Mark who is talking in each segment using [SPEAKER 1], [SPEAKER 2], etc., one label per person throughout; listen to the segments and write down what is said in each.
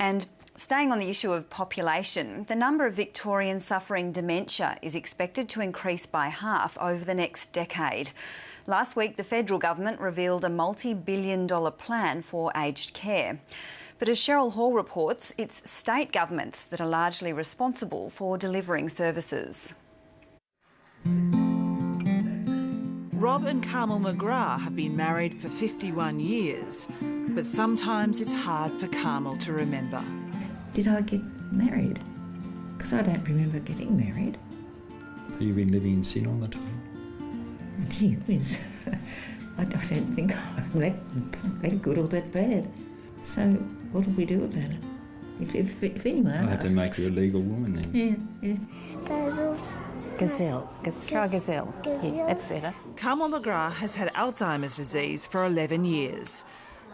[SPEAKER 1] And staying on the issue of population, the number of Victorians suffering dementia is expected to increase by half over the next decade. Last week, the federal government revealed a multi-billion-dollar plan for aged care. But as Cheryl Hall reports, it's state governments that are largely responsible for delivering services.
[SPEAKER 2] Rob and CARMEL MCGRATH have been married for 51 years, but sometimes it's hard for CARMEL to remember.
[SPEAKER 3] Did I get married? Because I don't remember getting married.
[SPEAKER 4] So you've been living in sin all the time?
[SPEAKER 3] Gee whiz. I don't think I'm that good or that bad. So what do we do about it? If anyone
[SPEAKER 4] I had to make you a legal woman then.
[SPEAKER 3] Yeah.
[SPEAKER 5] Gazelle. Try gazelle. Yeah, that's better.
[SPEAKER 2] CARMEL MCGRATH has had Alzheimer's disease for 11 years.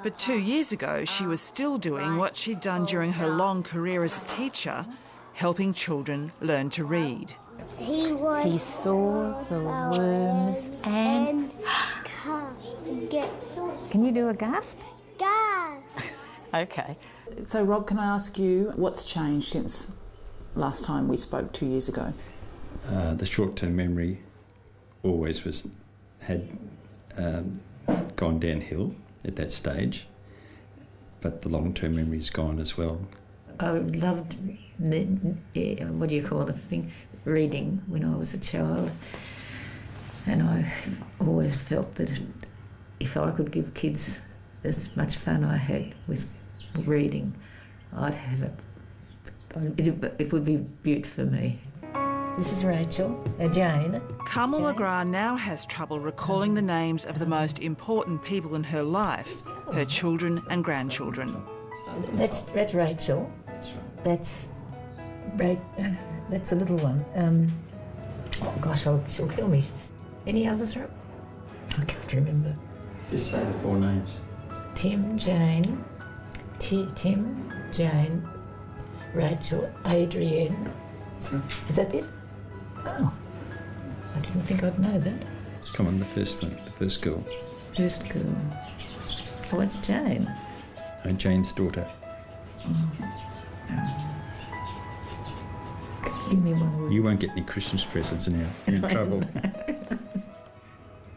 [SPEAKER 2] But 2 years ago, she was still doing what she'd done during her long career as a teacher, helping children learn to read.
[SPEAKER 5] He saw the worms and... Can you do a gasp?
[SPEAKER 6] Gasp!
[SPEAKER 5] Okay.
[SPEAKER 6] So, Rob, can I ask you what's changed since last time we spoke 2 years ago?
[SPEAKER 4] The short-term memory always had gone downhill at that stage, but the long-term memory's gone as well.
[SPEAKER 3] I loved, what do you call it, reading when I was a child. And I always felt that if I could give kids as much fun I had with reading, I'd have it would be beautiful for me. This is Rachel, Jane.
[SPEAKER 2] CARMEL MCGRATH now has trouble recalling the names of the most important people in her life, her children and grandchildren.
[SPEAKER 3] That's Rachel. That's a little one. Oh gosh, she'll kill me. Any others, Rob? I can't remember.
[SPEAKER 4] Just say the four names.
[SPEAKER 3] Tim, Jane, Rachel, Adrienne. Is that it? Oh, I didn't think I'd know that.
[SPEAKER 4] Come on, the first one, the first girl.
[SPEAKER 3] First girl. Oh, it's Jane.
[SPEAKER 4] Jane's daughter.
[SPEAKER 3] Give me one word.
[SPEAKER 4] You won't get any Christmas presents now. You're in trouble.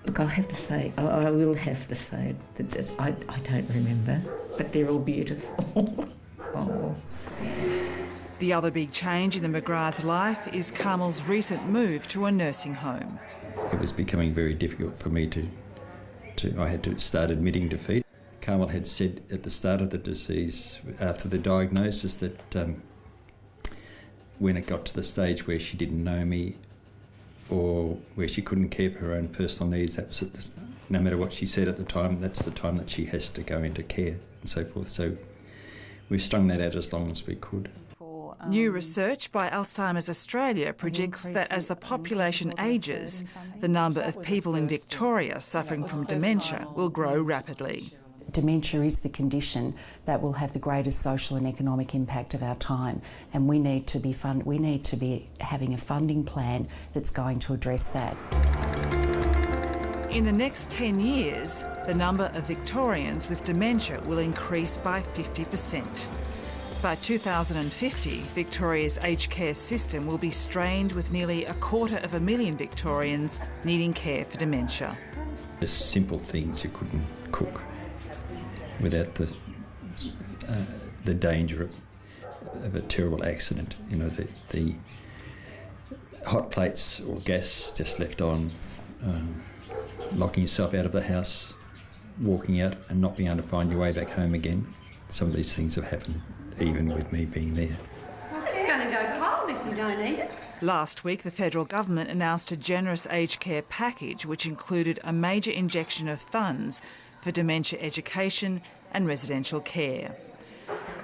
[SPEAKER 3] Look, I will have to say that I don't remember, but they're all beautiful. Oh.
[SPEAKER 2] The other big change in the MCGRATH's life is CARMEL's recent move to a nursing home.
[SPEAKER 4] It was becoming very difficult for me I had to start admitting defeat. CARMEL had said at the start of the disease, after the diagnosis, that when it got to the stage where she didn't know me or where she couldn't care for her own personal needs, that was no matter what she said at the time, that's the time that she has to go into care and so forth. So we've strung that out as long as we could.
[SPEAKER 2] New research by Alzheimer's Australia predicts that as the population ages, the number of people in Victoria suffering from dementia will grow rapidly.
[SPEAKER 7] Dementia is the condition that will have the greatest social and economic impact of our time, and we need to be having a funding plan that's going to address that.
[SPEAKER 2] In the next 10 years, the number of Victorians with dementia will increase by 50%. By 2050, Victoria's aged care system will be strained with nearly 250,000 Victorians needing care for dementia.
[SPEAKER 4] Just simple things, you couldn't cook without the danger of a terrible accident. You know, the hot plates or gas just left on, locking yourself out of the house, walking out and not being able to find your way back home again. Some of these things have happened, even with me being there.
[SPEAKER 1] It's going to go cold if you don't eat it.
[SPEAKER 2] Last week, the federal government announced a generous aged care package which included a major injection of funds for dementia education and residential care.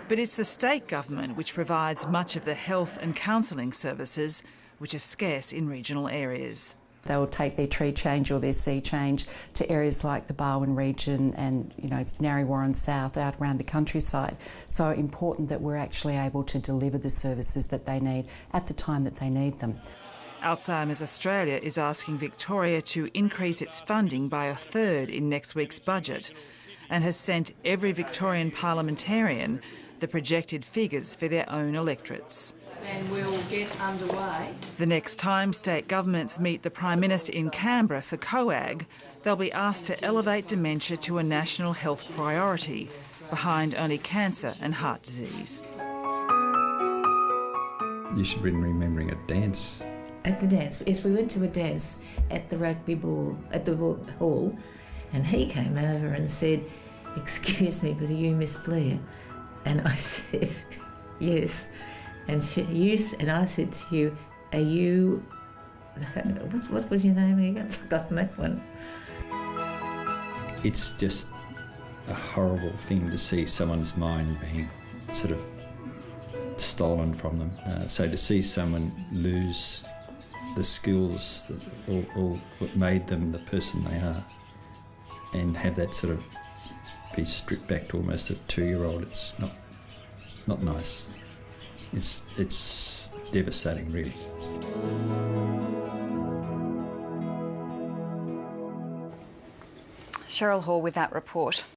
[SPEAKER 2] But it's the state government which provides much of the health and counselling services, which are scarce in regional areas.
[SPEAKER 7] They will take their tree change or their sea change to areas like the Barwon region and, Narre Warren South, out around the countryside. So important that we're actually able to deliver the services that they need at the time that they need them.
[SPEAKER 2] Alzheimer's Australia is asking Victoria to increase its funding by a third in next week's budget and has sent every Victorian parliamentarian the projected figures for their own electorates.
[SPEAKER 6] And we'll get underway.
[SPEAKER 2] The next time state governments meet the Prime Minister in Canberra for COAG, they'll be asked to elevate dementia to a national health priority, behind only cancer and heart disease.
[SPEAKER 4] You should be remembering a dance.
[SPEAKER 3] At the dance, yes, we went to a dance at the rugby ball, at the hall, and he came over and said, "Excuse me, but are you Miss Blair?" And I said, "Yes." And I said to you, "Are you?" What was your name again? I've forgotten that one.
[SPEAKER 4] It's just a horrible thing to see someone's mind being sort of stolen from them. So to see someone lose the skills or what made them the person they are, and have that sort of be stripped back to almost a 2-year-old, it's not nice. It's devastating, really.
[SPEAKER 1] Cheryl Hall with that report.